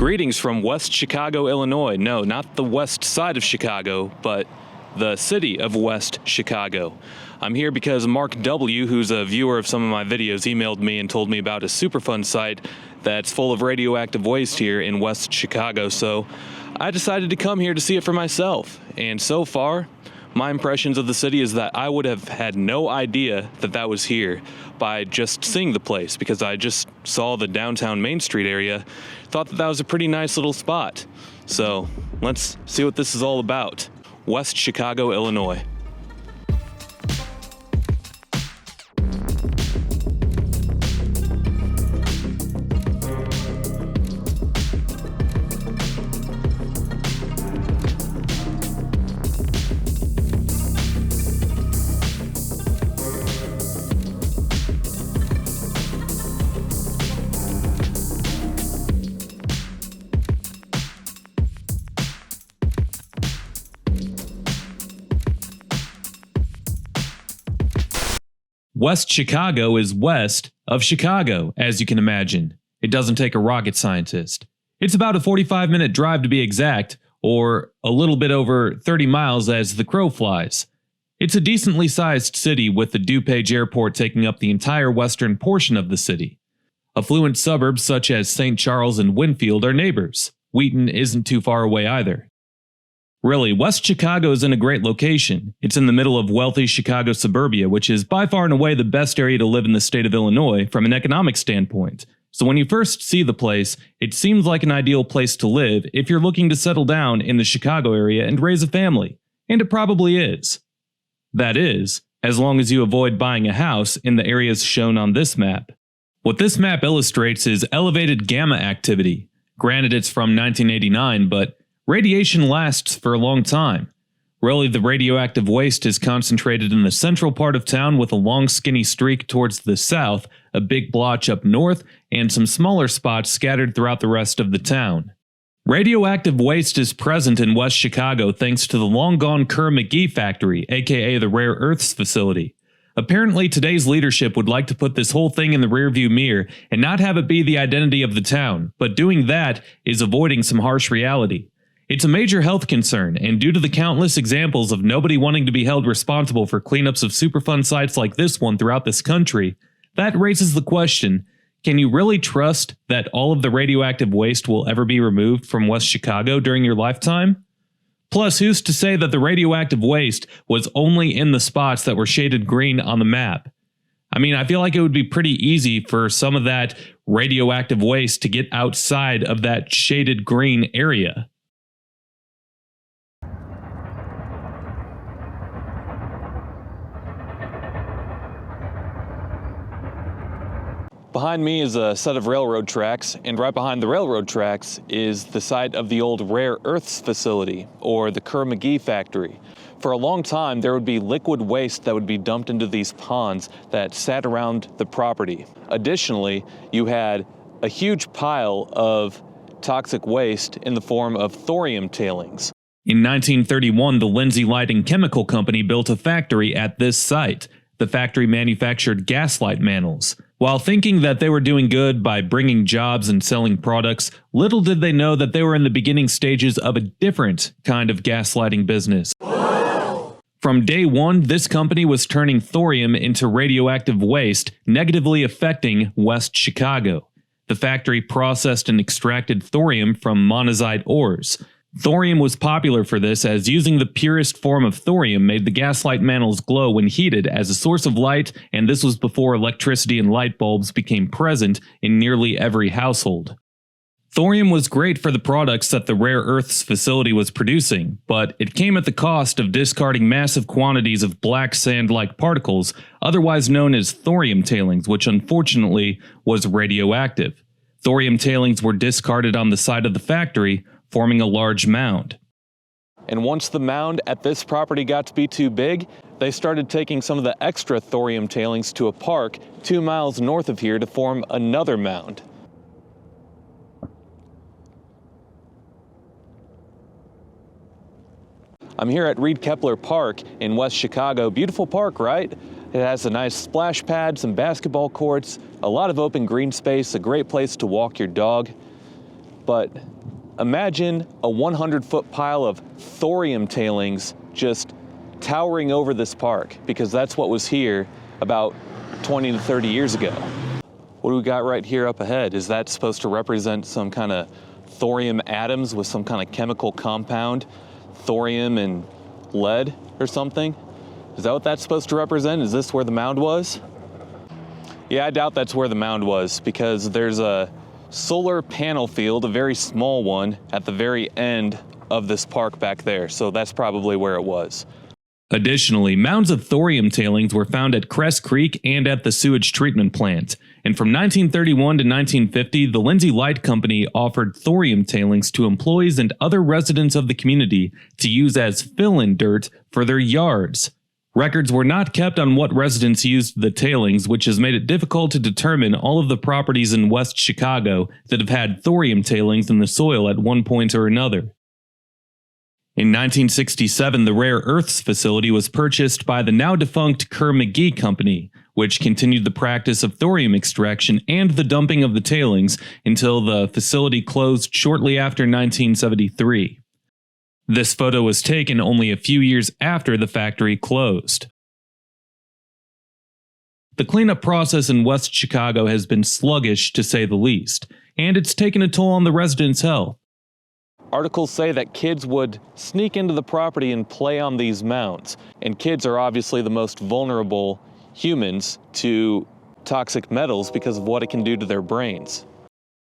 Greetings from West Chicago, Illinois. No, not the west side of Chicago, but the city of West Chicago. I'm here because Mark W., who's a viewer of some of my videos, emailed me and told me about a Superfund site that's full of radioactive waste here in West Chicago, so I decided to come here to see it for myself. And so far, my impressions of the city is that I would have had no idea that that was here by just seeing the place, because I just saw the downtown Main Street area, thought that that was a pretty nice little spot. So let's see what this is all about. West Chicago, Illinois. West Chicago is west of Chicago, as you can imagine. It doesn't take a rocket scientist. It's about a 45-minute drive to be exact, or a little bit over 30 miles as the crow flies. It's a decently sized city with the DuPage Airport taking up the entire western portion of the city. Affluent suburbs such as St. Charles and Winfield are neighbors. Wheaton isn't too far away either. Really, West Chicago is in a great location. It's in the middle of wealthy Chicago suburbia, which is by far and away the best area to live in the state of Illinois from an economic standpoint. So when you first see the place, it seems like an ideal place to live if you're looking to settle down in the Chicago area and raise a family. And it probably is. That is, as long as you avoid buying a house in the areas shown on this map. What this map illustrates is elevated gamma activity. Granted, it's from 1989, but radiation lasts for a long time. Really, the radioactive waste is concentrated in the central part of town with a long skinny streak towards the south, a big blotch up north, and some smaller spots scattered throughout the rest of the town. Radioactive waste is present in West Chicago thanks to the long-gone Kerr-McGee factory, aka the Rare Earths facility. Apparently, today's leadership would like to put this whole thing in the rearview mirror and not have it be the identity of the town, but doing that is avoiding some harsh reality. It's a major health concern, and due to the countless examples of nobody wanting to be held responsible for cleanups of Superfund sites like this one throughout this country, that raises the question, can you really trust that all of the radioactive waste will ever be removed from West Chicago during your lifetime? Plus, who's to say that the radioactive waste was only in the spots that were shaded green on the map? I mean, I feel like it would be pretty easy for some of that radioactive waste to get outside of that shaded green area. Behind me is a set of railroad tracks, and right behind the railroad tracks is the site of the old Rare Earths facility, or the Kerr-McGee factory. For a long time, there would be liquid waste that would be dumped into these ponds that sat around the property. Additionally, you had a huge pile of toxic waste in the form of thorium tailings. In 1931, the Lindsay Light and Chemical Company built a factory at this site. The factory manufactured gaslight mantle. While thinking that they were doing good by bringing jobs and selling products, little did they know that they were in the beginning stages of a different kind of gaslighting business. From day one, this company was turning thorium into radioactive waste, negatively affecting West Chicago. The factory processed and extracted thorium from monazite ores. Thorium was popular for this, as using the purest form of thorium made the gaslight mantles glow when heated as a source of light, and this was before electricity and light bulbs became present in nearly every household. Thorium was great for the products that the Rare Earths facility was producing, but it came at the cost of discarding massive quantities of black sand-like particles, otherwise known as thorium tailings, which unfortunately was radioactive. Thorium tailings were discarded on the side of the factory, forming a large mound. And once the mound at this property got to be too big, they started taking some of the extra thorium tailings to a park 2 miles north of here to form another mound. I'm here at Reed Kepler Park in West Chicago. Beautiful park, right? It has a nice splash pad, some basketball courts, a lot of open green space, a great place to walk your dog. But imagine a 100-foot pile of thorium tailings just towering over this park, because that's what was here about 20 to 30 years ago. What do we got right here up ahead? Is that supposed to represent some kind of thorium atoms with some kind of chemical compound? Thorium and lead or something? Is that what that's supposed to represent? Is this where the mound was? Yeah, I doubt that's where the mound was, because there's a solar panel field, a very small one, at the very end of this park back there. So that's probably where it was. Additionally, mounds of thorium tailings were found at Cress Creek and at the sewage treatment plant. And from 1931 to 1950, the Lindsay Light Company offered thorium tailings to employees and other residents of the community to use as fill-in dirt for their yards. Records were not kept on what residents used the tailings, which has made it difficult to determine all of the properties in West Chicago that have had thorium tailings in the soil at one point or another. In 1967, the rare earths facility was purchased by the now-defunct Kerr-McGee company, which continued the practice of thorium extraction and the dumping of the tailings until the facility closed shortly after 1973. This photo was taken only a few years after the factory closed. The cleanup process in West Chicago has been sluggish, to say the least, and it's taken a toll on the residents' health. Articles say that kids would sneak into the property and play on these mounds, and kids are obviously the most vulnerable humans to toxic metals because of what it can do to their brains.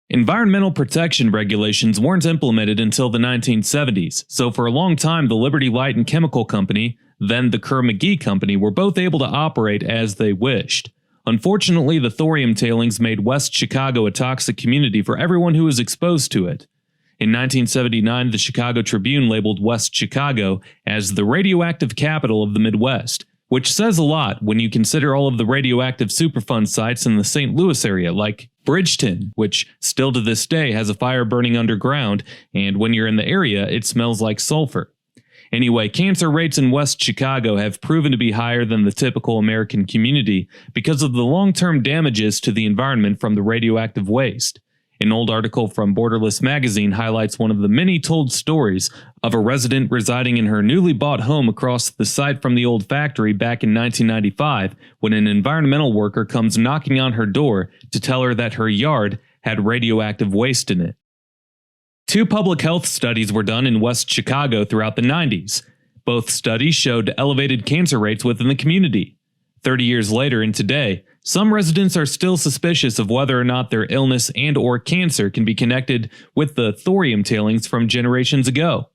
Environmental protection regulations weren't implemented until the 1970s, so for a long time the Liberty Light and Chemical Company, then the Kerr-McGee Company, were both able to operate as they wished. Unfortunately, the thorium tailings made West Chicago a toxic community for everyone who was exposed to it. In 1979, the Chicago Tribune labeled West Chicago as the radioactive capital of the Midwest, which says a lot when you consider all of the radioactive Superfund sites in the St. Louis area, like Bridgeton, which still to this day has a fire burning underground, and when you're in the area, it smells like sulfur. Anyway, cancer rates in West Chicago have proven to be higher than the typical American community because of the long-term damages to the environment from the radioactive waste. An old article from Borderless magazine highlights one of the many told stories of a resident residing in her newly bought home across the site from the old factory back in 1995 when an environmental worker comes knocking on her door to tell her that her yard had radioactive waste in it. 2 public health studies were done in West Chicago throughout the 90s. Both studies showed elevated cancer rates within the community. 30 years later and today, some residents are still suspicious of whether or not their illness and/or cancer can be connected with the thorium tailings from generations ago.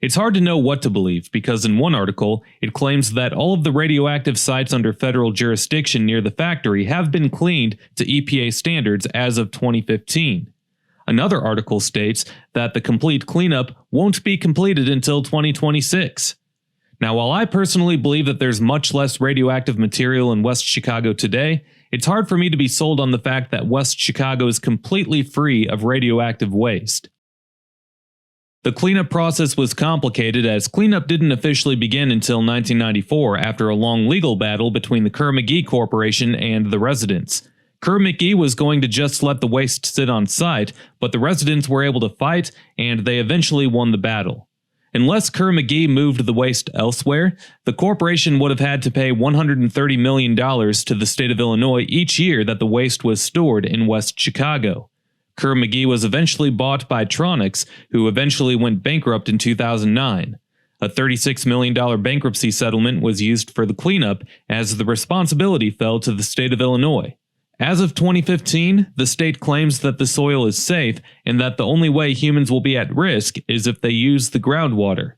It's hard to know what to believe because in one article, it claims that all of the radioactive sites under federal jurisdiction near the factory have been cleaned to EPA standards as of 2015. Another article states that the complete cleanup won't be completed until 2026. Now, while I personally believe that there's much less radioactive material in West Chicago today, it's hard for me to be sold on the fact that West Chicago is completely free of radioactive waste. The cleanup process was complicated as cleanup didn't officially begin until 1994 after a long legal battle between the Kerr-McGee Corporation and the residents. Kerr-McGee was going to just let the waste sit on site, but the residents were able to fight and they eventually won the battle. Unless Kerr-McGee moved the waste elsewhere, the corporation would have had to pay $130 million to the state of Illinois each year that the waste was stored in West Chicago. Kerr-McGee was eventually bought by Tronics, who eventually went bankrupt in 2009. A $36 million bankruptcy settlement was used for the cleanup as the responsibility fell to the state of Illinois. As of 2015, the state claims that the soil is safe and that the only way humans will be at risk is if they use the groundwater.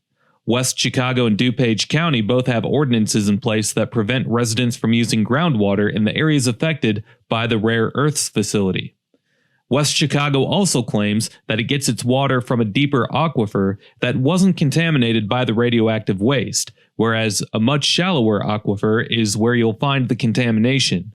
West Chicago and DuPage County both have ordinances in place that prevent residents from using groundwater in the areas affected by the rare earths facility. West Chicago also claims that it gets its water from a deeper aquifer that wasn't contaminated by the radioactive waste, whereas a much shallower aquifer is where you'll find the contamination.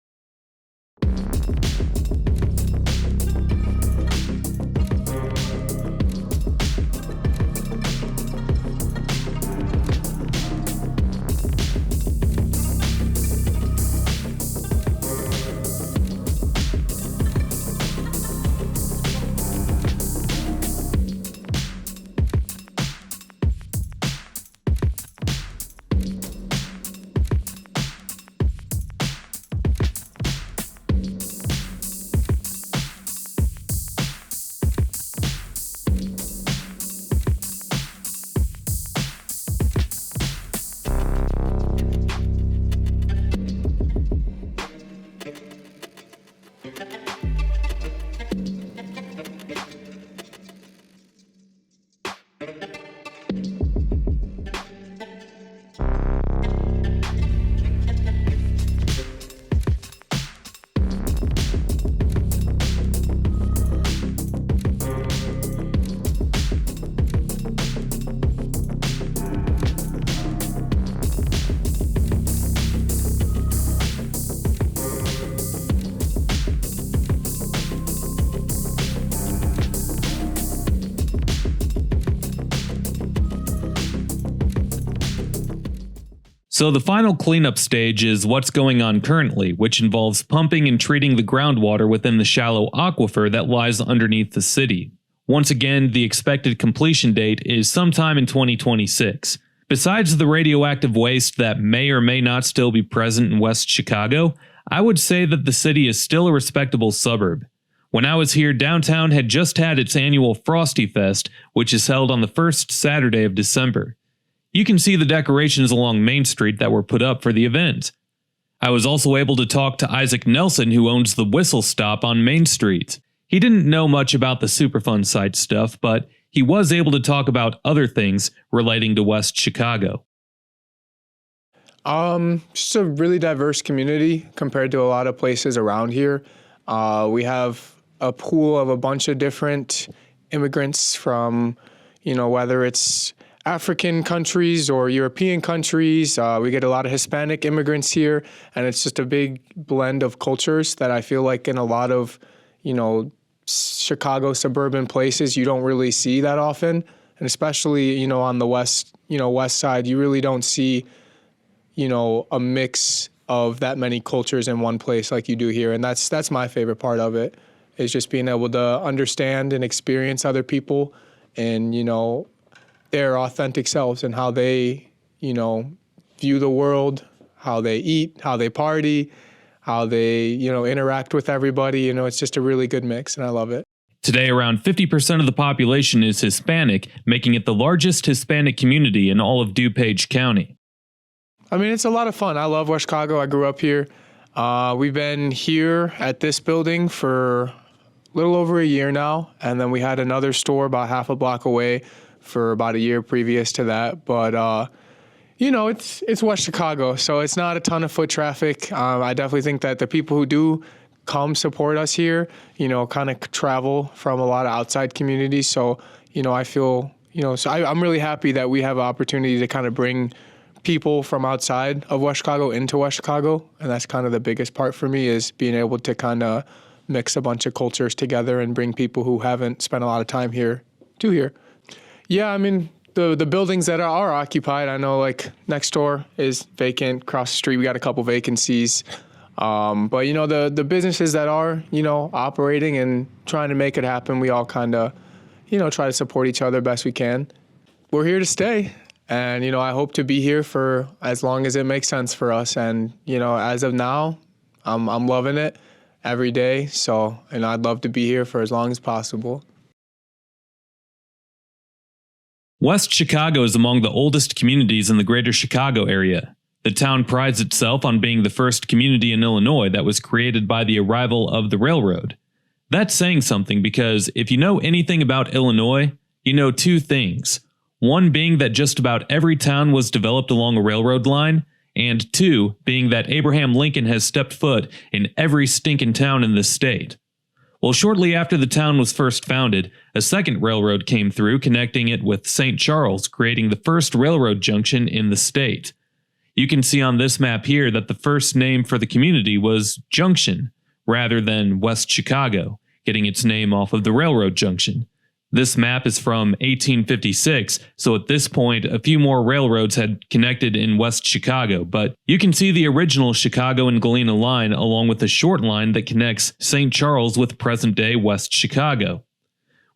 So the final cleanup stage is what's going on currently, which involves pumping and treating the groundwater within the shallow aquifer that lies underneath the city. Once again, the expected completion date is sometime in 2026. Besides the radioactive waste that may or may not still be present in West Chicago, I would say that the city is still a respectable suburb. When I was here, downtown had just had its annual Frosty Fest, which is held on the first Saturday of December. You can see the decorations along Main Street that were put up for the event. I was also able to talk to Isaac Nelson, who owns the Whistle Stop on Main Street. He didn't know much about the Superfund site stuff, but he was able to talk about other things relating to West Chicago. Just a really diverse community compared to a lot of places around here. We have a pool of a bunch of different immigrants from, whether it's African countries or European countries. We get a lot of Hispanic immigrants here, and it's just a big blend of cultures that I feel like in a lot of, Chicago suburban places you don't really see that often. And especially, on the west side, you really don't see, a mix of that many cultures in one place like you do here. And that's my favorite part of it, is just being able to understand and experience other people and, their authentic selves and how they, view the world, how they eat, how they party, how they, interact with everybody. It's just a really good mix, and I love it. Today, around 50% of the population is Hispanic, making it the largest Hispanic community in all of DuPage County. I mean, it's a lot of fun. I love West Chicago. I grew up here. We've been here at this building for a little over a year now, and then we had another store about half a block away for about a year previous to that. But, it's West Chicago, so it's not a ton of foot traffic. I definitely think that the people who do come support us here, kind of travel from a lot of outside communities. So, I feel, I'm really happy that we have an opportunity to kind of bring people from outside of West Chicago into West Chicago. And that's kind of the biggest part for me, is being able to kind of mix a bunch of cultures together and bring people who haven't spent a lot of time here to here. Yeah, I mean, the buildings that are occupied, I know like next door is vacant. Across the street, we got a couple vacancies. But, the businesses that are, operating and trying to make it happen, we all kind of, try to support each other best we can. We're here to stay. And, I hope to be here for as long as it makes sense for us. And, as of now, I'm loving it every day. So, I'd love to be here for as long as possible. West Chicago is among the oldest communities in the greater Chicago area. The town prides itself on being the first community in Illinois that was created by the arrival of the railroad. That's saying something, because if you know anything about Illinois, you know two things. One being that just about every town was developed along a railroad line, and two being that Abraham Lincoln has stepped foot in every stinking town in this state. Well, shortly after the town was first founded, a second railroad came through, connecting it with St. Charles, creating the first railroad junction in the state. You can see on this map here that the first name for the community was Junction, rather than West Chicago, getting its name off of the railroad junction. This map is from 1856, so at this point a few more railroads had connected in West Chicago, but you can see the original Chicago and Galena line along with a short line that connects St. Charles with present-day West Chicago.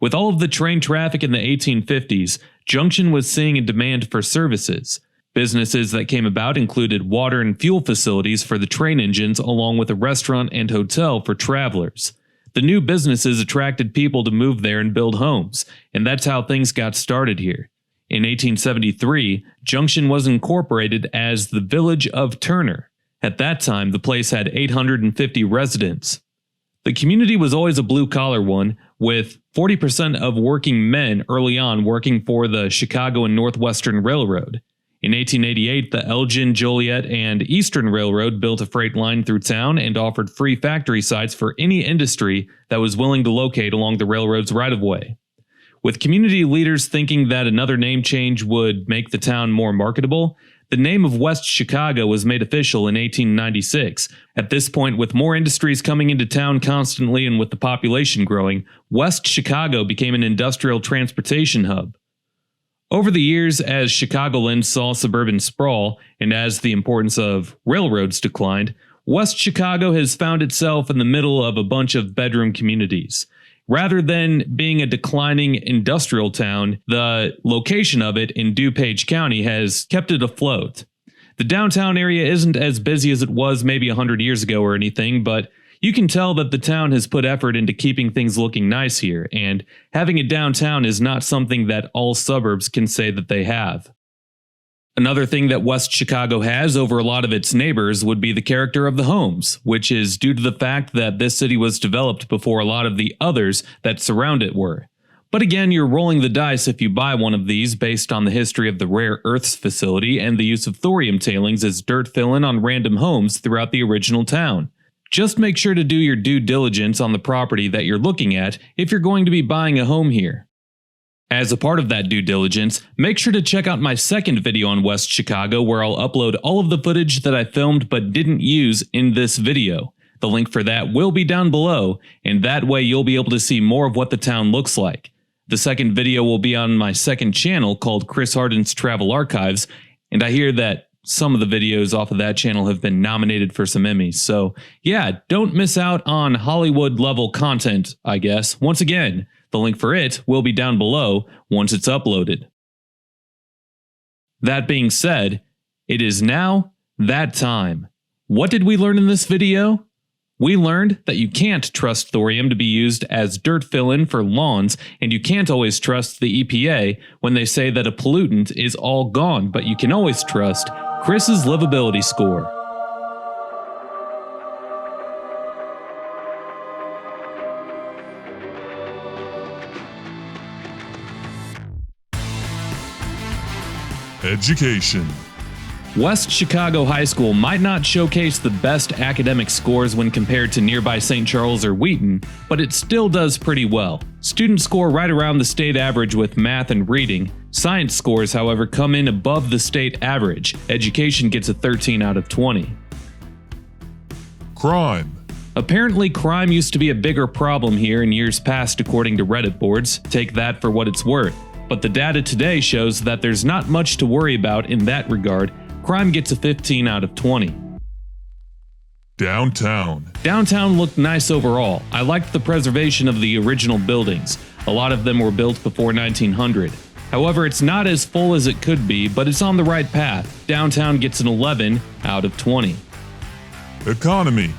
With all of the train traffic in the 1850s, Junction was seeing a demand for services. Businesses that came about included water and fuel facilities for the train engines, along with a restaurant and hotel for travelers. The new businesses attracted people to move there and build homes, and that's how things got started here. In 1873, Junction was incorporated as the Village of Turner. At that time, the place had 850 residents. The community was always a blue-collar one, with 40% of working men early on working for the Chicago and Northwestern Railroad. In 1888, the Elgin, Joliet, and Eastern Railroad built a freight line through town and offered free factory sites for any industry that was willing to locate along the railroad's right-of-way. With community leaders thinking that another name change would make the town more marketable, the name of West Chicago was made official in 1896. At this point, with more industries coming into town constantly and with the population growing, West Chicago became an industrial transportation hub. Over the years, as Chicagoland saw suburban sprawl and as the importance of railroads declined, West Chicago has found itself in the middle of a bunch of bedroom communities. Rather than being a declining industrial town, the location of it in DuPage County has kept it afloat. The downtown area isn't as busy as it was maybe 100 years ago or anything, but you can tell that the town has put effort into keeping things looking nice here, and having a downtown is not something that all suburbs can say that they have. Another thing that West Chicago has over a lot of its neighbors would be the character of the homes, which is due to the fact that this city was developed before a lot of the others that surround it were. But again, you're rolling the dice if you buy one of these based on the history of the rare earths facility and the use of thorium tailings as dirt fill-in on random homes throughout the original town. Just make sure to do your due diligence on the property that you're looking at if you're going to be buying a home here. As a part of that due diligence, make sure to check out my second video on West Chicago where I'll upload all of the footage that I filmed but didn't use in this video. The link for that will be down below, and that way you'll be able to see more of what the town looks like. The second video will be on my second channel called Chris Harden's Travel Archives, and I hear that some of the videos off of that channel have been nominated for some Emmys, so yeah, don't miss out on Hollywood level content, I guess. Once again, the link for it will be down below once it's uploaded. That being said, it is now that time. What did we learn in this video? We learned that you can't trust thorium to be used as dirt fill-in for lawns, and you can't always trust the EPA when they say that a pollutant is all gone, but you can always trust Chris's livability score. Education. West Chicago High School might not showcase the best academic scores when compared to nearby St. Charles or Wheaton, but it still does pretty well. Students score right around the state average with math and reading. Science scores, however, come in above the state average. Education gets a 13 out of 20. Crime. Apparently, crime used to be a bigger problem here in years past according to Reddit boards. Take that for what it's worth. But the data today shows that there's not much to worry about in that regard. Crime gets a 15 out of 20. Downtown. Downtown looked nice overall. I liked the preservation of the original buildings. A lot of them were built before 1900. However, it's not as full as it could be, but it's on the right path. Downtown gets an 11 out of 20. Economy.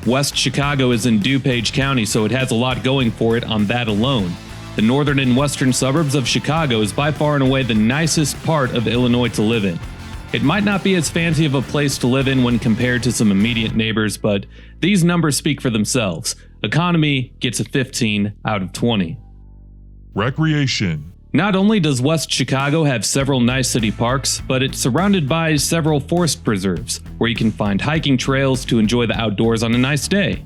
West Chicago is in DuPage County, so it has a lot going for it on that alone. The northern and western suburbs of Chicago is by far and away the nicest part of Illinois to live in. It might not be as fancy of a place to live in when compared to some immediate neighbors, but these numbers speak for themselves. Economy gets a 15 out of 20. Recreation. Not only does West Chicago have several nice city parks, but it's surrounded by several forest preserves, where you can find hiking trails to enjoy the outdoors on a nice day.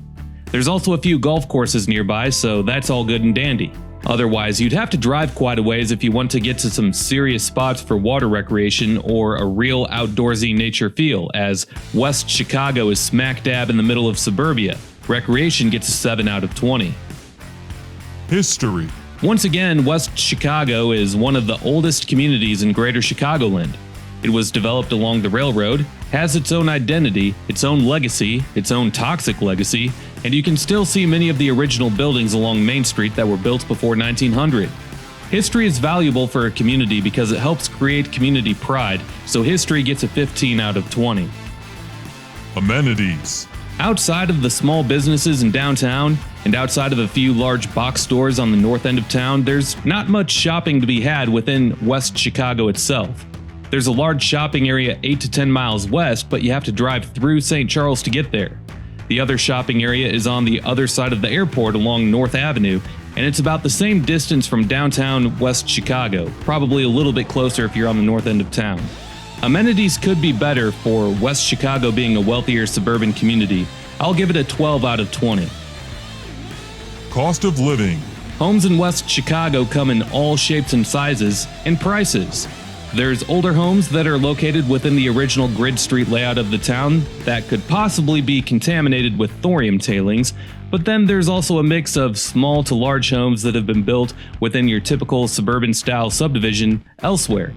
There's also a few golf courses nearby, so that's all good and dandy. Otherwise, you'd have to drive quite a ways if you want to get to some serious spots for water recreation or a real outdoorsy nature feel, as West Chicago is smack dab in the middle of suburbia. Recreation gets a 7 out of 20. History. Once again, West Chicago is one of the oldest communities in Greater Chicagoland. It was developed along the railroad, has its own identity, its own legacy, its own toxic legacy, and you can still see many of the original buildings along Main Street that were built before 1900. History is valuable for a community because it helps create community pride, so history gets a 15 out of 20. Amenities. Outside of the small businesses in downtown, and outside of a few large box stores on the north end of town, there's not much shopping to be had within West Chicago itself. There's a large shopping area 8 to 10 miles west, but you have to drive through St. Charles to get there. The other shopping area is on the other side of the airport along North Avenue, and it's about the same distance from downtown West Chicago, probably a little bit closer if you're on the north end of town. Amenities could be better for West Chicago being a wealthier suburban community. I'll give it a 12 out of 20. Cost of living. Homes in West Chicago come in all shapes and sizes and prices. There's older homes that are located within the original grid street layout of the town that could possibly be contaminated with thorium tailings, But then there's also a mix of small to large homes that have been built within your typical suburban style subdivision elsewhere.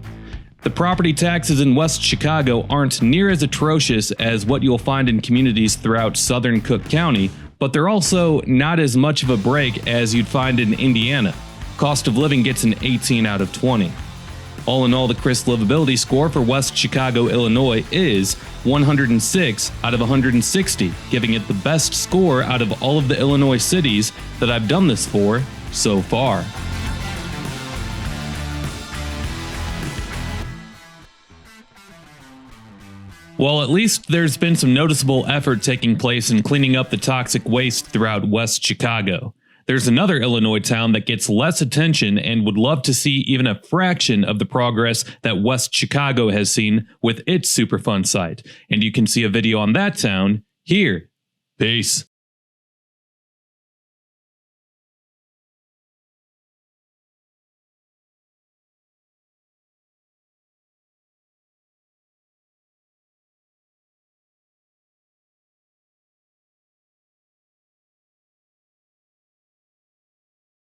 The property taxes in West Chicago aren't near as atrocious as what you'll find in communities throughout southern Cook County, but they're also not as much of a break as you'd find in Indiana. Cost of living gets an 18 out of 20. All in all, the Chris Livability score for West Chicago, Illinois is 106 out of 160, giving it the best score out of all of the Illinois cities that I've done this for so far. While at least there's been some noticeable effort taking place in cleaning up the toxic waste throughout West Chicago, there's another Illinois town that gets less attention and would love to see even a fraction of the progress that West Chicago has seen with its Superfund site. And you can see a video on that town here. Peace.